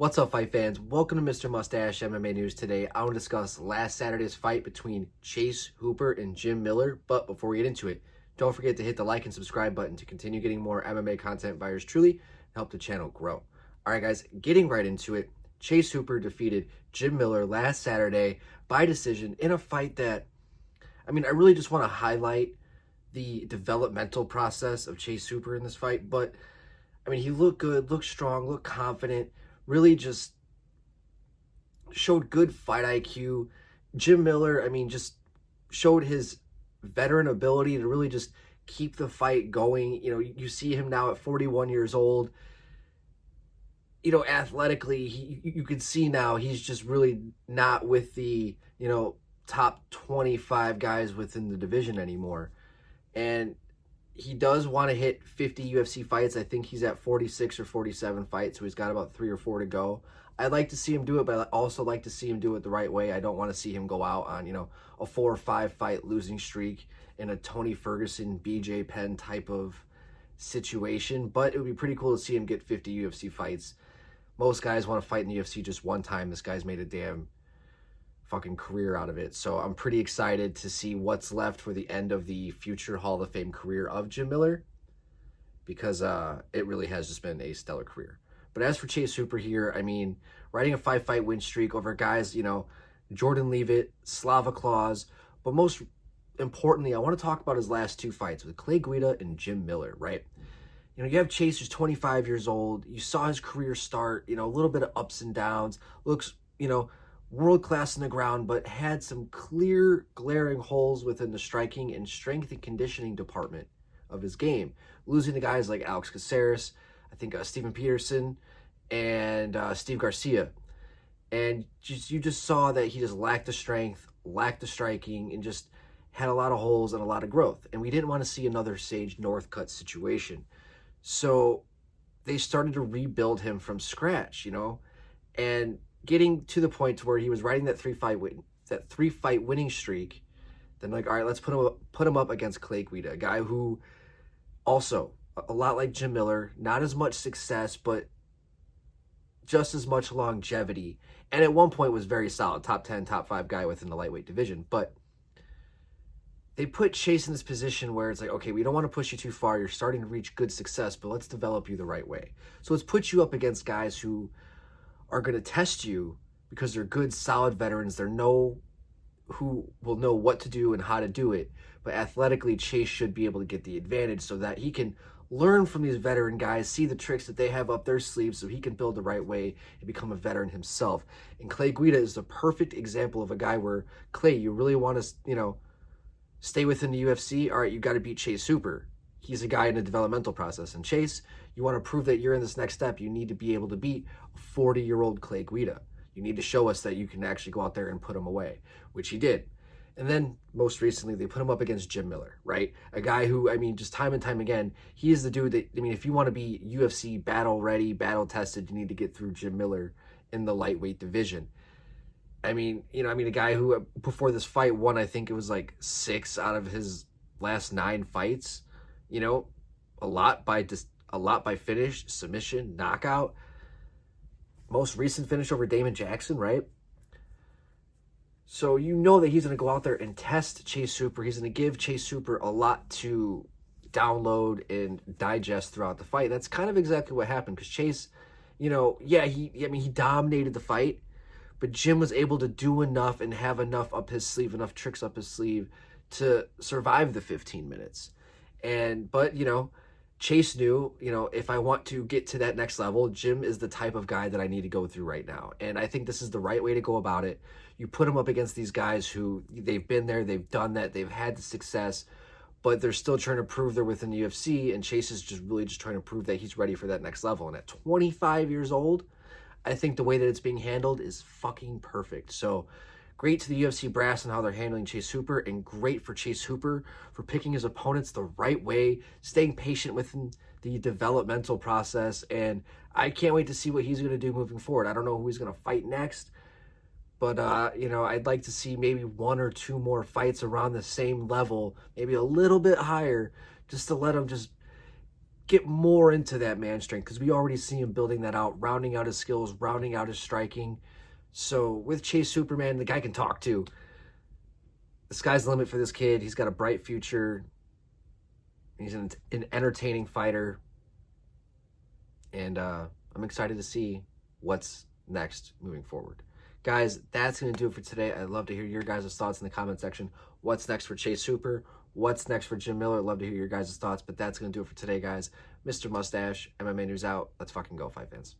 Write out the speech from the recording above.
What's up, fight fans? Welcome to Mr. Mustache MMA News. Today, I want to discuss last Saturday's fight between Chase Hooper and Jim Miller. But before we get into it, don't forget to hit the like and subscribe button to continue getting more MMA content by yours truly and help the channel grow. All right, guys, getting right into it. Chase Hooper defeated Jim Miller last Saturday by decision in a fight that, I really just want to highlight the developmental process of Chase Hooper in this fight. But, he looked good, looked strong, looked confident, really just showed good fight IQ. Jim Miller, just showed his veteran ability to really just keep the fight going. You see him now at 41 years old. Athletically, you can see now he's just really not with the, top 25 guys within the division anymore. And he does want to hit 50 UFC fights. I think he's at 46 or 47 fights, so he's got about 3 or 4 to go. I'd like to see him do it, but I also like to see him do it the right way. I don't want to see him go out on, a 4 or 5 fight losing streak in a Tony Ferguson, BJ Penn type of situation. But it would be pretty cool to see him get 50 UFC fights. Most guys want to fight in the UFC just one time. This guy's made a damn fucking career out of it. So I'm pretty excited to see what's left for the end of the future Hall of Fame career of Jim Miller, because it really has just been a stellar career. But as for Chase Hooper here, riding a 5-fight win streak over guys, Jordan Leavitt, Slava Claus, but most importantly, I want to talk about his last 2 fights with Clay Guida and Jim Miller, right? You have Chase, who's 25 years old. You saw his career start, a little bit of ups and downs. Looks, world class in the ground, but had some clear, glaring holes within the striking and strength and conditioning department of his game. Losing to guys like Alex Caceres, I think Steven Peterson, and Steve Garcia. And you just saw that he just lacked the strength, lacked the striking, and just had a lot of holes and a lot of growth. And we didn't want to see another Sage Northcutt situation. So they started to rebuild him from scratch, and getting to the point to where he was riding that 3-fight winning streak. Then all right, let's put him up against Clay Guida, a guy who also a lot like Jim Miller, not as much success, but just as much longevity, and at one point was very solid, top 10, top 5 guy within the lightweight division. But they put Chase in this position where it's like, okay, we don't want to push you too far. You're starting to reach good success, but let's develop you the right way. So let's put you up against guys who are going to test you because they're good, solid veterans. Who will know what to do and how to do it. But athletically, Chase should be able to get the advantage so that he can learn from these veteran guys, see the tricks that they have up their sleeves so he can build the right way and become a veteran himself. And Clay Guida is the perfect example of a guy where, Clay, you really want to, stay within the UFC? All right, you got to beat Chase Hooper. He's a guy in a developmental process. And Chase, you want to prove that you're in this next step, you need to be able to beat a 40-year-old Clay Guida. You need to show us that you can actually go out there and put him away, which he did. And then most recently, they put him up against Jim Miller, right? A guy who, just time and time again, he is the dude that, if you want to be UFC battle ready, battle tested, you need to get through Jim Miller in the lightweight division. A guy who before this fight won, I think it was like 6 out of his last 9 fights. A lot by finish, submission, knockout. Most recent finish over Damon Jackson, right? So that he's going to go out there and test Chase Hooper. He's going to give Chase Hooper a lot to download and digest throughout the fight. That's kind of exactly what happened, because Chase, he dominated the fight, but Jim was able to do enough and have enough up his sleeve, enough tricks up his sleeve to survive the 15 minutes. But Chase knew, if I want to get to that next level, Jim is the type of guy that I need to go through right now. And I think this is the right way to go about it. You put him up against these guys who they've been there, they've done that, they've had the success, but they're still trying to prove they're within the UFC. And Chase is just really just trying to prove that he's ready for that next level. And at 25 years old, I think the way that it's being handled is fucking perfect. So great to the UFC brass and how they're handling Chase Hooper, and great for Chase Hooper for picking his opponents the right way, staying patient within the developmental process. And I can't wait to see what he's going to do moving forward. I don't know who he's going to fight next, but, I'd like to see maybe 1 or 2 more fights around the same level, maybe a little bit higher, just to let him just get more into that man strength, because we already see him building that out, rounding out his skills, rounding out his striking. So with Chase Superman, the guy can talk too. The sky's the limit for this kid. He's got a bright future. He's an entertaining fighter. And I'm excited to see what's next moving forward. Guys, that's going to do it for today. I'd love to hear your guys' thoughts in the comment section. What's next for Chase Super? What's next for Jim Miller? I'd love to hear your guys' thoughts. But that's going to do it for today, guys. Mr. Mustache, MMA News out. Let's fucking go, fight fans.